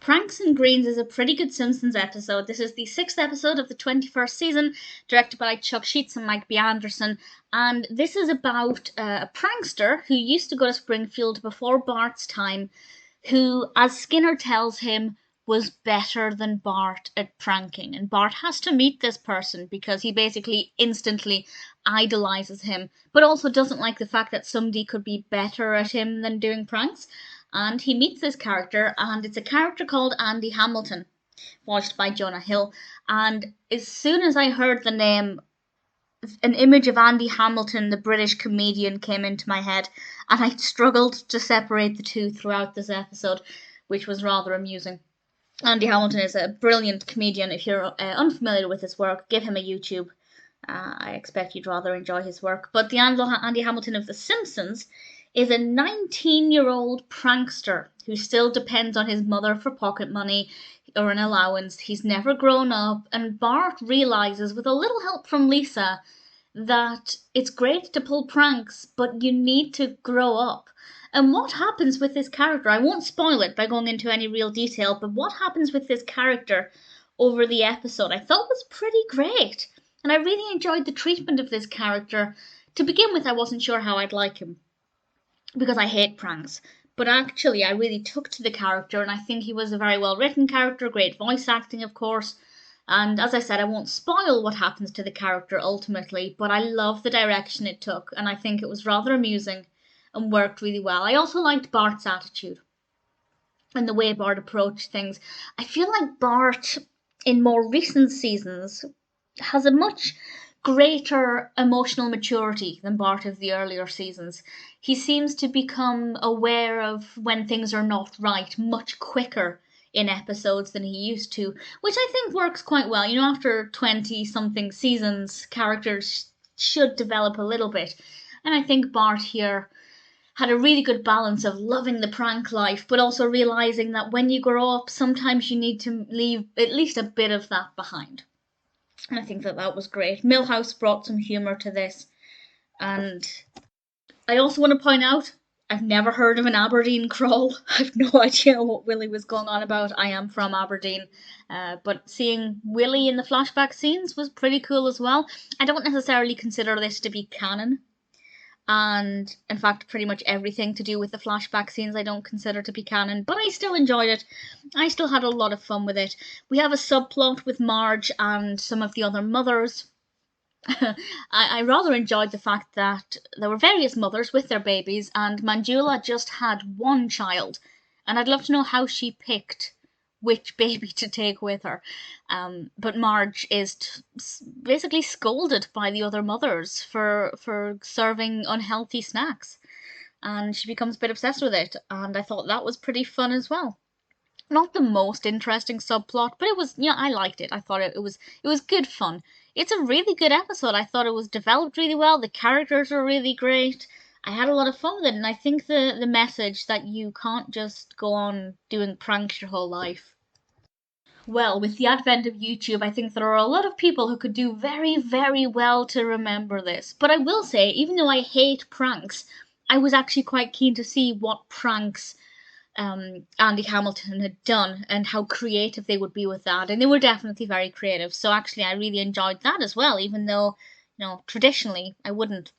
Pranks and Greens is a pretty good Simpsons episode. This is the 6th episode of the 21st season, directed by Chuck Sheetz and Mike B. Anderson. And this is about a prankster who used to go to Springfield before Bart's time, who, as Skinner tells him, was better than Bart at pranking. And Bart has to meet this person because he basically instantly idolizes him, but also doesn't like the fact that somebody could be better at him than doing pranks. And he meets this character, and it's a character called Andy Hamilton, voiced by Jonah Hill. And as soon as I heard the name, an image of Andy Hamilton, the British comedian, came into my head, and I struggled to separate the two throughout this episode, which was rather amusing. Andy Hamilton is a brilliant comedian. If you're unfamiliar with his work, give him a YouTube. I expect you'd rather enjoy his work. But the Andy Hamilton of The Simpsons is a 19-year-old prankster who still depends on his mother for pocket money or an allowance. He's never grown up, and Bart realizes, with a little help from Lisa, that it's great to pull pranks, but you need to grow up. And what happens with this character, I won't spoil it by going into any real detail, but what happens with this character over the episode I thought was pretty great. And I really enjoyed the treatment of this character. To begin with, I wasn't sure how I'd like him, because I hate pranks. But actually, I really took to the character, and I think he was a very well-written character, great voice acting, of course. And as I said, I won't spoil what happens to the character ultimately, but I love the direction it took, and I think it was rather amusing and worked really well. I also liked Bart's attitude and the way Bart approached things. I feel like Bart, in more recent seasons, has a much greater emotional maturity than Bart of the earlier seasons. He seems to become aware of when things are not right much quicker in episodes than he used to, which I think works quite well. You know, after 20-something seasons, characters should develop a little bit. And I think Bart here had a really good balance of loving the prank life, but also realizing that when you grow up, sometimes you need to leave at least a bit of that behind. And I think that was great. Milhouse brought some humour to this. And I also want to point out, I've never heard of an Aberdeen crawl. I've no idea what Willie was going on about. I am from Aberdeen. But seeing Willie in the flashback scenes was pretty cool as well. I don't necessarily consider this to be canon. And in fact, pretty much everything to do with the flashback scenes I don't consider to be canon, but I still enjoyed it. I still had a lot of fun with it. We have a subplot with Marge and some of the other mothers. I rather enjoyed the fact that there were various mothers with their babies, and Manjula just had one child, and I'd love to know how she picked which baby to take with her. But Marge is basically scolded by the other mothers for serving unhealthy snacks, and she becomes a bit obsessed with it, and I thought that was pretty fun as well. Not the most interesting subplot, but it was, yeah, I liked it. I thought it was good fun. It's a really good episode. I thought it was developed really well. The characters are really great. I had a lot of fun with it, and I think the message that you can't just go on doing pranks your whole life. Well, with the advent of YouTube, I think there are a lot of people who could do very, very well to remember this. But I will say, even though I hate pranks, I was actually quite keen to see what pranks Andy Hamilton had done and how creative they would be with that. And they were definitely very creative. So actually, I really enjoyed that as well, even though, traditionally I wouldn't.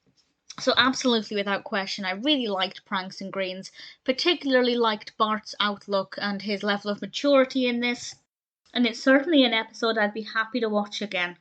So absolutely, without question, I really liked Pranks and Greens, particularly liked Bart's outlook and his level of maturity in this, and it's certainly an episode I'd be happy to watch again.